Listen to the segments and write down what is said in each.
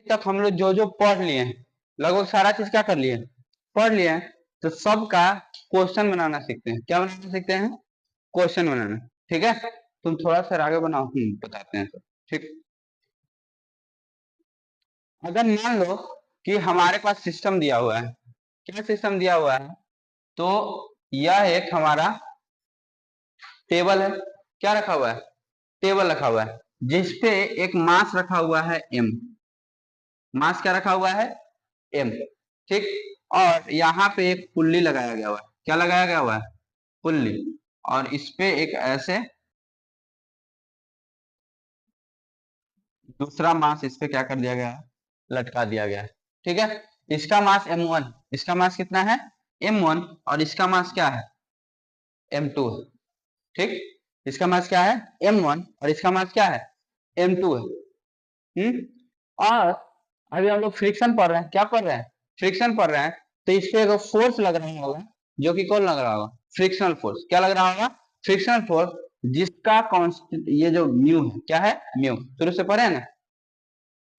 तक हम लोग जो जो पढ़ लिए हैं, लगभग सारा चीज क्या कर लिए, पढ़ लिए हैं, तो सबका क्वेश्चन बनाना सीखते हैं। क्या बनाना सीखते हैं? क्वेश्चन बनाना। ठीक है, तुम थोड़ा सा आगे बनाओ, बताते हैं सब। ठीक, अगर मान लो कि हमारे पास सिस्टम दिया हुआ है, क्या सिस्टम दिया हुआ है, तो यह एक हमारा टेबल है। क्या रखा हुआ है? टेबल रखा हुआ है, जिसपे एक मास रखा हुआ है m। मास क्या रखा हुआ है? m। ठीक, और यहाँ पे एक पुल्ली लगाया गया हुआ है। क्या लगाया गया हुआ है? पुल्ली। और इस पे एक ऐसे दूसरा मास इस पे क्या कर दिया गया है? लटका दिया गया है। ठीक है, इसका मास m1, इसका मास कितना है? m1, और इसका मास क्या है? m2 है। ठीक, इसका मास क्या है? m1, और इसका मास क्या है? m2 है। और अभी हम लोग फ्रिक्शन पढ़ रहे हैं। क्या पढ़ रहे हैं? फ्रिक्शन पढ़ रहे हैं। तो इस पे एक फोर्स लग रहा होगा, जो कि कौन लग रहा होगा? Frictional force. क्या लग रहा होगा? फ्रिक्शनल फोर्स, जिसका कांस्टेंट ये जो म्यू है, क्या है? म्यू। शुरू से पढ़े ना,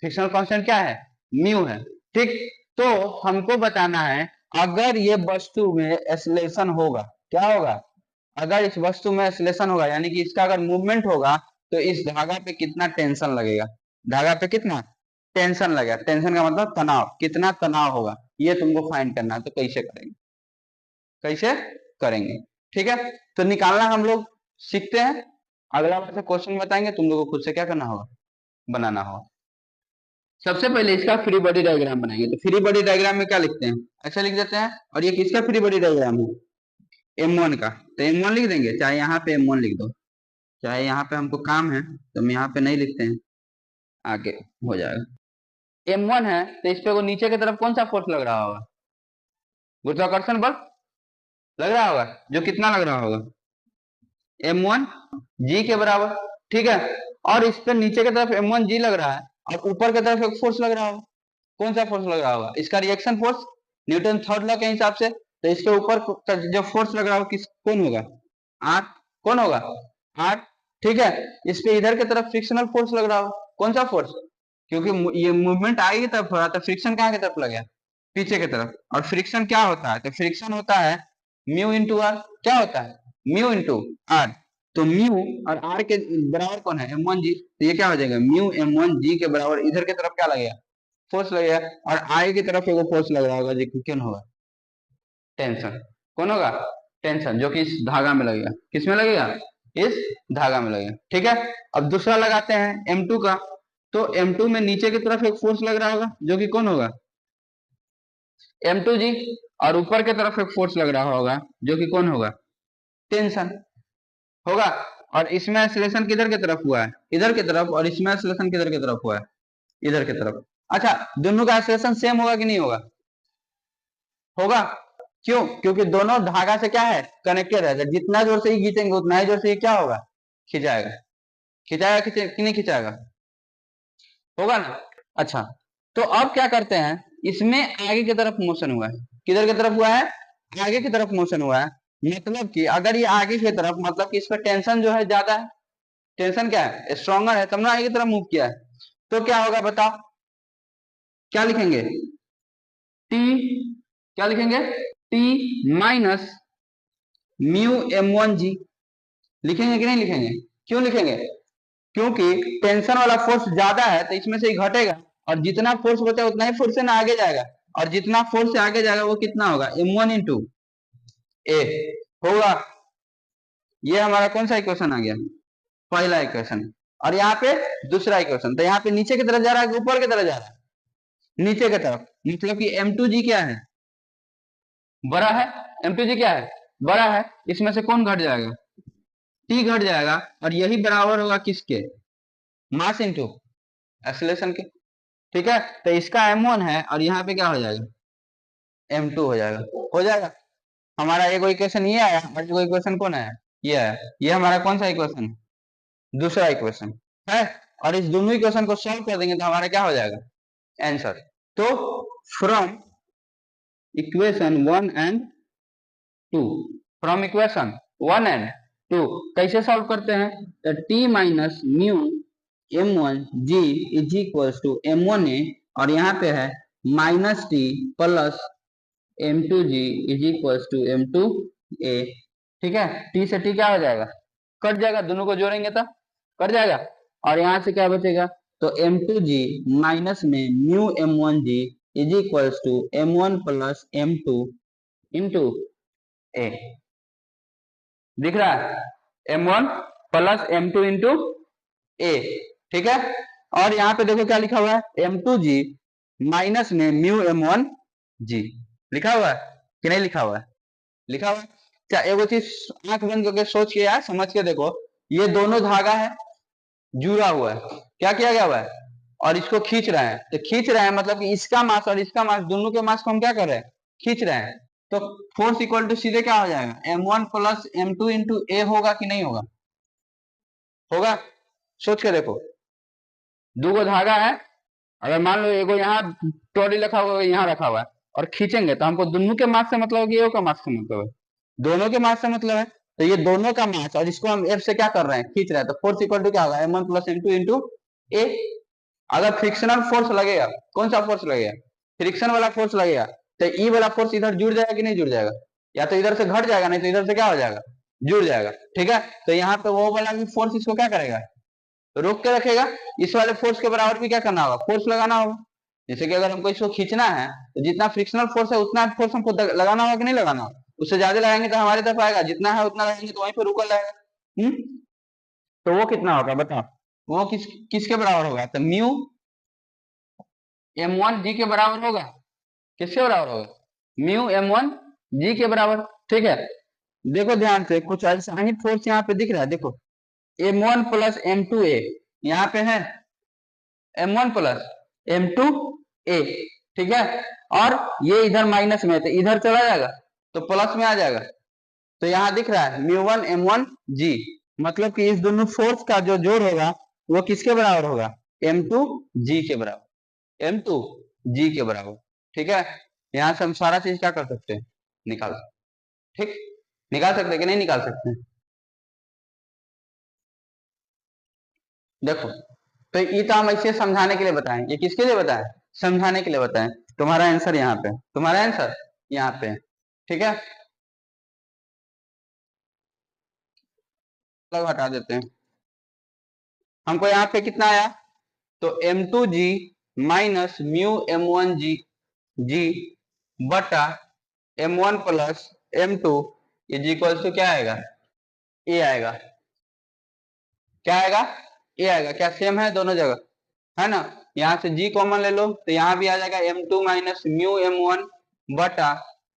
फ्रिक्शनल कांस्टेंट क्या है? म्यू है। ठीक, तो हमको बताना है अगर ये वस्तु में एक्सीलरेशन होगा, क्या होगा? अगर इस वस्तु में एक्सीलरेशन होगा, यानी कि इसका अगर मूवमेंट होगा, तो इस धागा पे कितना टेंशन लगेगा? धागा पे कितना टेंशन लगेगा? टेंशन का मतलब तनाव, कितना तनाव होगा, ये तुमको फाइंड करना है। तो कैसे करेंगे? कैसे करेंगे? ठीक है, तो निकालना हम लोग सीखते हैं। अगला बार से क्वेश्चन बताएंगे, तुम लोगों को खुद से क्या करना होगा? बनाना होगा। सबसे पहले इसका फ्री बॉडी डायग्राम बनाएंगे। तो फ्री बॉडी डायग्राम में क्या लिखते हैं? ऐसा लिख देते हैं। और ये किसका फ्री बॉडी डायग्राम है? m1 का। तो m1 लिख देंगे, चाहे यहाँ पे m1 लिख दो, चाहे यहाँ पे हमको काम है तो हम यहाँ पे नहीं लिखते हैं, आगे हो जाएगा। m1 है, तो इस पे को नीचे की तरफ कौन सा फोर्स लग रहा होगा? गुरुत्वाकर्षण बल लग रहा होगा, जो कितना लग रहा होगा? m1 g के बराबर। ठीक है, और इस पे नीचे की तरफ m1 g लग रहा है, और ऊपर की तरफ एक फोर्स लग रहा होगा। कौन सा फोर्स लग रहा होगा? इसका reaction force, Newton third law के हिसाब से। तो इसके ऊपर जो फोर्स लग रहा होगा किस कौन होगा? आर। कौन होगा? आर। ठीक है, इस पे इधर की तरफ फ्रिक्शनल फोर्स लग रहा होगा। कौन सा फोर्स? क्योंकि ये मूवमेंट आगे की तरफ हो रहा, तो फ्रिक्शन कहाँ की तरफ लगेगा? पीछे की तरफ। और फ्रिक्शन क्या होता है? तो फ्रिक्शन होता है म्यू इंटू आर। क्या होता है? Mu into R. तो म्यू और आर के बराबर कौन है? m1g। तो ये क्या हो जाएगा? म्यू m1g के बराबर इधर की तरफ क्या लगेगा? फोर्स लगेगा। और आगे की तरफ एक फोर्स लग रहा होगा, जो क्यों होगा? टेंशन। कौन होगा? टेंशन, जो कि इस धागा में लगेगा। किस में लगेगा? इस धागा में लगेगा। ठीक है, अब दूसरा लगाते हैं m2 का। तो m2 में नीचे की तरफ एक फोर्स लग रहा होगा, जो कि कौन होगा? m2g। और ऊपर की तरफ एक फोर्स लग रहा होगा, जो कि कौन होगा? टेंशन होगा। और इसमें एक्सीलरेशन किधर की तरफ हुआ है? इधर की तरफ। और इसमें एक्सीलरेशन किधर की तरफ हुआ है? इधर की तरफ। अच्छा, दोनों का एक्सीलरेशन सेम होगा कि नहीं होगा? होगा। क्यों? क्योंकि दोनों धागा से क्या है? कनेक्टेड है। जितना जोर से ही खींचेंगे उतना ही जोर से ये क्या होगा? खिंचाएगा। खिंचाएगा कि नहीं खिंचाएगा? होगा ना। अच्छा, तो अब क्या करते हैं, इसमें आगे की तरफ मोशन हुआ है। किधर की तरफ हुआ है? आगे की तरफ मोशन हुआ है। मतलब कि अगर ये आगे की तरफ, मतलब कि इस पर टेंशन जो है ज्यादा है। टेंशन क्या है? स्ट्रॉन्गर है, तब ना आगे की तरफ मूव किया है। तो क्या होगा बताओ? क्या लिखेंगे? टी। क्या लिखेंगे? T minus mu m1g। लिखेंगे कि नहीं लिखेंगे? क्यों लिखेंगे? क्योंकि टेंशन वाला फोर्स ज्यादा है, तो इसमें से ही घटेगा। और जितना फोर्स बचा उतना ही फोर्स से ना आगे जाएगा। और जितना फोर्स से आगे जाएगा वो कितना होगा? m1 इंटू ए होगा। ये हमारा कौन सा इक्वेशन आ गया? पहला इक्वेशन। और यहाँ पे दूसरा इक्वेशन। तो यहाँ पे नीचे की तरफ जा रहा है कि ऊपर की तरफ जा रहा है? नीचे की तरफ। मतलब कि m2g क्या है? बड़ा है। m2g क्या है? बड़ा है। इसमें से कौन घट जाएगा? टी घट जाएगा। और यही बराबर होगा किसके? मास इंटू एक्सीलरेशन के। ठीक है, तो इसका m1 है, और यहाँ पे क्या हो जाएगा? m2 हो जाएगा। हो जाएगा। हमारा एक इक्वेशन ये आया, और एक इक्वेशन कौन आया? ये आया। ये हमारा कौन सा इक्वेशन है? दूसरा इक्वेशन है। और इस दोनों इक्वेशन को सॉल्व कर देंगे तो हमारा क्या हो जाएगा? आंसर। तो from equation 1 and 2, from equation 1 and 2 कैसे सॉल्व करते हैं? तो t minus mu m1g is equal to m1a और यहाँ पे है minus T plus m2g is equal to m2a। ठीक है, टी से टी क्या हो जाएगा, कट जाएगा, दोनों को जोड़ेंगे तो कट जाएगा। और यहाँ से क्या बचेगा, तो m2g माइनस में mu m1g is equal to m1 plus m2 into a. दिख रहा है, m1 प्लस m2 इंटू ए। ठीक है, और यहाँ पे देखो क्या लिखा हुआ है, m2g माइनस में म्यू m1g लिखा हुआ है कि नहीं लिखा हुआ है, लिखा हुआ है। क्या एगो चीज आंख बंद करके सोच के यार समझ के देखो, ये दोनों धागा है जुड़ा हुआ है, क्या किया गया हुआ है, और इसको खींच रहे हैं। तो खींच रहे हैं मतलब कि इसका मास और इसका मास, दोनों के मास को हम क्या कर रहे हैं, खींच रहे हैं। तो फोर्स इक्वल टू सीधे क्या हो जाएगा, m1 प्लस m2 इंटू ए होगा कि नहीं होगा, होगा। सोच के देखो, दो गो धागा है, अगर मान लो एगो यहाँ ट्रॉली रखा हुआ है, यहाँ रखा हुआ है, और खींचेंगे तो हमको दोनों के मास से मतलब है कि का मास से मतलब है, दोनों के मास से मतलब है। तो ये दोनों का मास और इसको हम एफ से क्या कर रहे हैं, खींच रहे हैं। तो फोर्स इक्वल टू क्या होगा, m1 प्लस m2 इंटू ए। अगर फ्रिक्शनल फोर्स लगेगा, कौन सा फोर्स लगेगा, फ्रिक्शन वाला फोर्स लगेगा, तो ई वाला फोर्स इधर जुड़ जाएगा कि नहीं जुड़ जाएगा, या तो इधर से घट जाएगा, नहीं तो इधर से क्या हो जाएगा, जुड़ जाएगा। ठीक है, तो यहाँ पे वो वाला भी फोर्स इसको क्या करेगा, रोक के रखेगा। इस वाले फोर्स के बराबर भी क्या करना होगा, फोर्स लगाना होगा। जैसे कि अगर हमको इसको खींचना है तो जितना फ्रिक्शनल फोर्स है उतना फोर्स हमको लगाना होगा कि नहीं लगाना होगा, उससे ज्यादा लगाएंगे तो हमारी तरफ आएगा, जितना है उतना लगाएंगे तो वहीं पर रुका रहेगा। तो वो कितना होगा बताओ, वो किसके बराबर होगा, तो म्यू m1g के बराबर होगा। किसके बराबर होगा, म्यू m1g के बराबर। ठीक है, देखो ध्यान से, कुछ ऐसा ही फोर्स यहाँ पे दिख रहा है, देखो m1 प्लस m2a, यहाँ पे है m1 प्लस m2a। ठीक है, और ये इधर माइनस में है तो इधर चला जाएगा तो प्लस में आ जाएगा। तो यहाँ दिख रहा है म्यू1 m1g, मतलब कि इस दोनों फोर्स का जो जोड़ होगा वो किसके बराबर होगा, m2g के बराबर, m2g के बराबर। ठीक है, यहाँ से हम सारा चीज क्या कर सकते हैं, निकाल, ठीक, निकाल सकते हैं कि नहीं निकाल सकते हैं। देखो, तो ये तो हम ऐसे समझाने के लिए बताएं, ये किसके लिए बताएं, समझाने के लिए बताएं। तुम्हारा आंसर यहाँ पे, तुम्हारा आंसर यहाँ पे। ठीक है, अलग हटा देते हैं। हमको यहाँ पे कितना आया, तो m2g माइनस म्यू m1g जी बटा m1 plus m2 is equal to क्या आएगा, ए आएगा। क्या आएगा, ए आएगा। क्या सेम है दोनों जगह, है ना। यहाँ से g कॉमन ले लो तो यहाँ भी आ जाएगा m2 माइनस म्यू m1 बटा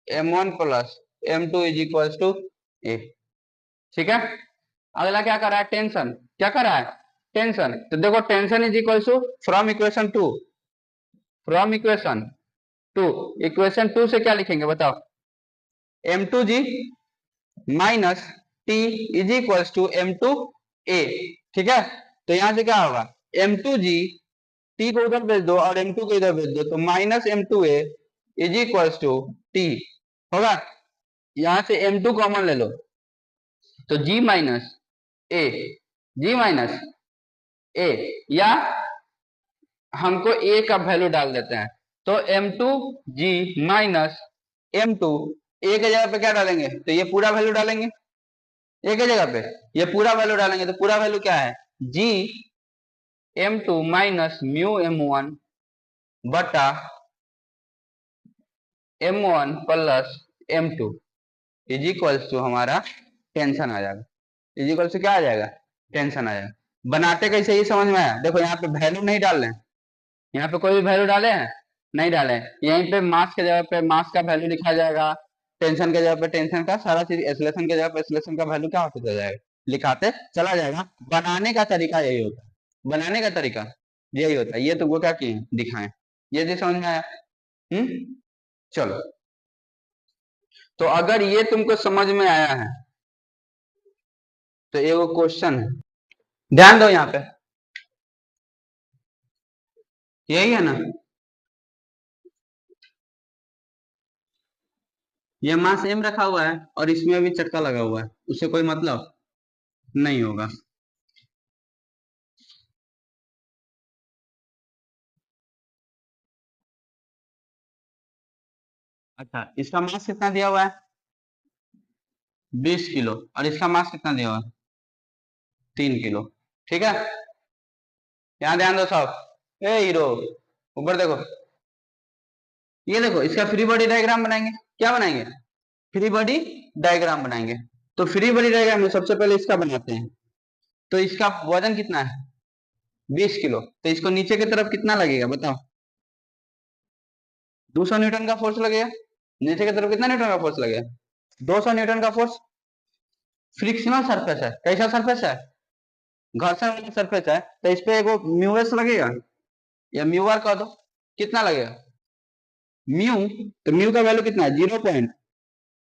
m1 plus m2 is equal to a. ठीक है, अगला क्या कर रहा है, टेंशन। क्या कर रहा है, टेंशन। तो देखो tension is equal to from equation two, from equation two, equation two से क्या लिखेंगे बताओ, m2g minus T is equal to m2a। ठीक है, तो यहां से क्या होगा, m2g, टी को उधर भेज दो और m2 को इधर भेज दो, तो minus m2a is equal to T होगा। यहां से m2 कॉमन ले लो तो g minus A, g minus A, या हमको a का वैल्यू डाल देते हैं, तो m2g माइनस m2, ए के जगह पे क्या डालेंगे, तो ये पूरा वैल्यू डालेंगे, एक ही जगह पे ये पूरा वैल्यू डालेंगे। तो पूरा वैल्यू क्या है, g m2 minus mu m1 बटा m1 plus m2 is equal to हमारा टेंशन आ जाएगा, इज इक्वल टू क्या आ जाएगा, टेंशन आ जाएगा। बनाते कैसे ही समझ में आया, देखो यहाँ पे वैल्यू नहीं डाल रहे हैं, यहाँ पे कोई भी वैल्यू डाले हैं, नहीं डाले हैं। यहीं पे मास के जगह पे मास का वैल्यू लिखा जाएगा, टेंशन के जगह पे टेंशन का, सारा चीज एक्सेलरेशन के जगह पे एक्सेलरेशन का वैल्यू क्या होता जाएगा, लिखाते चला जाएगा। बनाने का तरीका यही होता है, बनाने का तरीका यही होता है। ये तो वो क्या किए दिखाएं, ये भी समझ में आया। चलो, तो अगर ये तुमको समझ में आया है तो ये वो क्वेश्चन है, ध्यान दो यहाँ पे, यही है ना, ये मास एम रखा हुआ है और इसमें भी चक्का लगा हुआ है, उससे कोई मतलब नहीं होगा। अच्छा, इसका मास कितना दिया हुआ है? 20 किलो। और इसका मास कितना दिया हुआ है? 3 किलो। ठीक है, यहाँ ध्यान दो साहब। ए हीरो, ऊपर देखो, ये देखो, इसका फ्री बॉडी डायग्राम बनाएंगे। क्या बनाएंगे? फ्री बॉडी डायग्राम बनाएंगे। तो फ्री बॉडी डायग्राम में सबसे पहले इसका बनाते हैं। तो इसका वजन कितना है? 20 किलो। तो इसको नीचे की तरफ कितना लगेगा बताओ? 200 न्यूटन का फोर्स लगेगा। नीचे की तरफ कितना न्यूटन का फोर्स लगेगा? 200 न्यूटन का फोर्स। फ्रिक्शनल सरफेस है। कैसा सरफेस है? घर्षण वाला सरफेस है। तो इस पे एगो म्यूएस लगेगा या म्यू आर कह दो। कितना लगेगा? म्यू। तो म्यू का वैल्यू कितना है?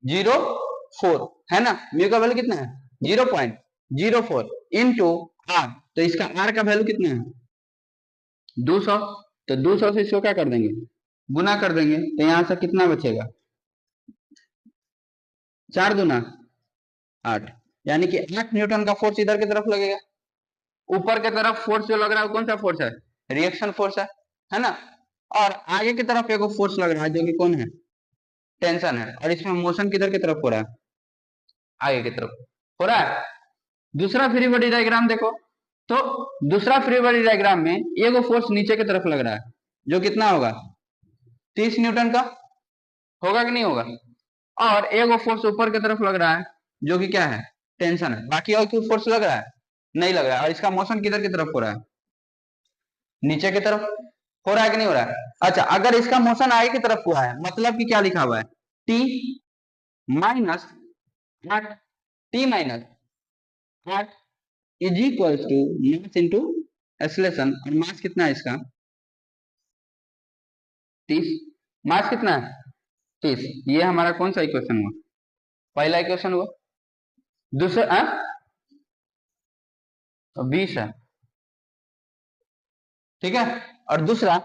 0.04 है ना। म्यू का वैल्यू कितना है? 0.04 इंटू आर। तो इसका आर का वैल्यू कितना है? 200। तो 200 से इसको क्या कर देंगे? गुना कर देंगे। तो यहां से कितना बचेगा? 4 दूना 8, यानी कि 8 न्यूटन का फोर्स इधर की तरफ लगेगा। ऊपर की तरफ फोर्स जो लग रहा है कौन सा फोर्स है? रिएक्शन फोर्स है ना। और आगे की तरफ एक फोर्स लग रहा है जो कि कौन है? टेंशन है। और इसमें मोशन किधर की तरफ हो रहा है? आगे की तरफ हो रहा है। दूसरा फ्री बॉडी डायग्राम देखो। तो दूसरा फ्री बॉडी डायग्राम में एगो फोर्स नीचे की तरफ लग रहा है जो कितना होगा? 30 न्यूटन का। होगा कि नहीं होगा? और एगो फोर्स ऊपर की तरफ लग रहा है जो कि क्या है? टेंशन है। बाकी और कोई फोर्स लग रहा है? नहीं लग रहा है। और इसका मोशन किधर की तरफ हो रहा है? नीचे की तरफ। हो रहा है कि नहीं हो रहा है? अच्छा, अगर इसका मोशन आगे की तरफ हुआ है मतलब कि क्या लिखा हुआ है? T minus 8, T minus 8 is equal to mass into acceleration. और मास कितना है इसका? 30। मास कितना है? 30। ये हमारा कौन सा इक्वेशन हुआ? पहला इक्वेशन हुआ। दूसरा 20 है। ठीक है। और दूसरा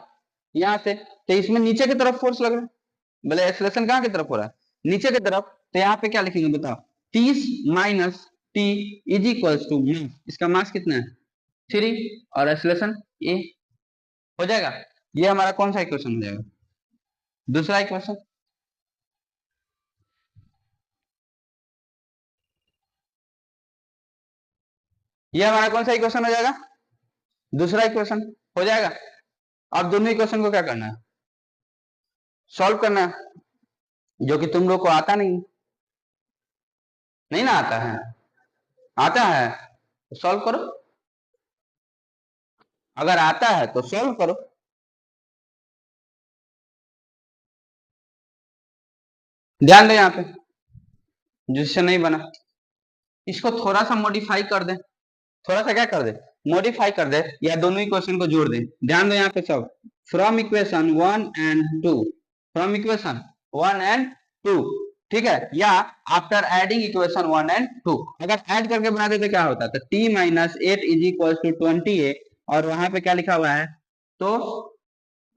यहां से, तो इसमें नीचे की तरफ फोर्स लग रहा है। बोले एक्सेलरेशन कहां की तरफ हो रहा है? नीचे की तरफ। तो यहाँ पे क्या लिखेंगे बताओ? 30 minus T is equal to mass. इसका मास कितना है? 3। और एक्सेलरेशन ए। हो जाएगा। ये हमारा कौन सा इक्वेशन हो जाएगा? दूसरा इक्वेशन। ये हमारा कौन सा इक्वेशन हो जाएगा? दूसरा इक्वेशन हो जाएगा। अब दोनों इक्वेशन को क्या करना है? सॉल्व करना है, जो कि तुम लोग को आता नहीं। नहीं ना आता है? आता है तो सॉल्व करो। अगर आता है तो सॉल्व करो। ध्यान दे यहाँ पे, जिससे नहीं बना इसको थोड़ा सा मॉडिफाई कर दे। थोड़ा सा क्या कर दे? मॉडिफाई कर दे, या दोनों इक्वेशन को जोड़ दे। ध्यान दो यहाँ पे सब। From equation 1 and 2। From equation 1 and 2। ठीक है। या आफ्टर एडिंग इक्वेशन 1 एंड 2। अगर ऐड करके बना देते क्या होता? तो t minus 8 is equal to 20a। और वहां पे क्या लिखा हुआ है? तो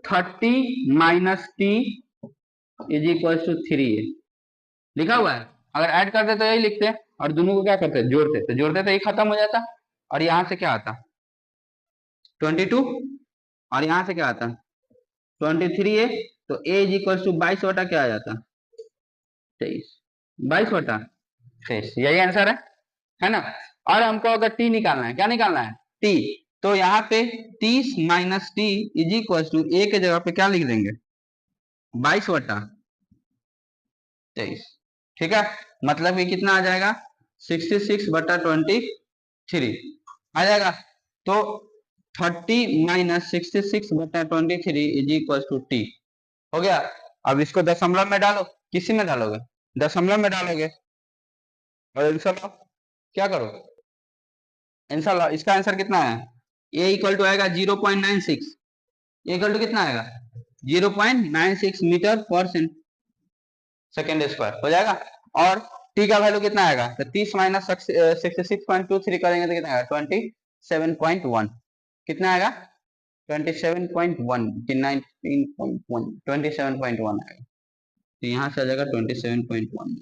30 minus T is equal to 3a लिखा हुआ है। अगर ऐड करते तो यही लिखते, और दोनों को क्या करते? जोड़ते। तो जोड़ते तो ये खत्म हो जाता। और यहां से क्या आता? 22। और यहां से क्या आता? 23a। तो a इज इक्वल टू 22 बटा क्या आ जाता? 23। 22 बटा 23, यही आंसर है ना। और हमको अगर टी निकालना है, क्या निकालना है? टी। तो यहाँ पे 30 minus T is equal to a के जगह पे क्या लिख देंगे? 22 बटा 23। ठीक है। मतलब ये कितना आ जाएगा? 66 बटा 23 आ जाएगा। तो 30 माइनस 66 बटा 23 इज इक्वल टू टी। हो गया। अब इसको दशमलव में डालो। किसी में डालोगे? दशमलव में डालोगे। और आंसर क्या करो? आंसर इसका आंसर कितना है? ए इक्वल टू आएगा 0.96। इक्वल टू कितना आएगा? 0.96 मीटर पर सेकेंड स्क्वायर हो जाएगा। और टी का वैल्यू कितना आएगा? तो 30 माइनस 66.23 करेंगे तो कितना आएगा? 27.1। कितना आएगा? 27.1 कि 19.1? 27.1 आएगा। तो यहाँ से आ जाएगा 27.1।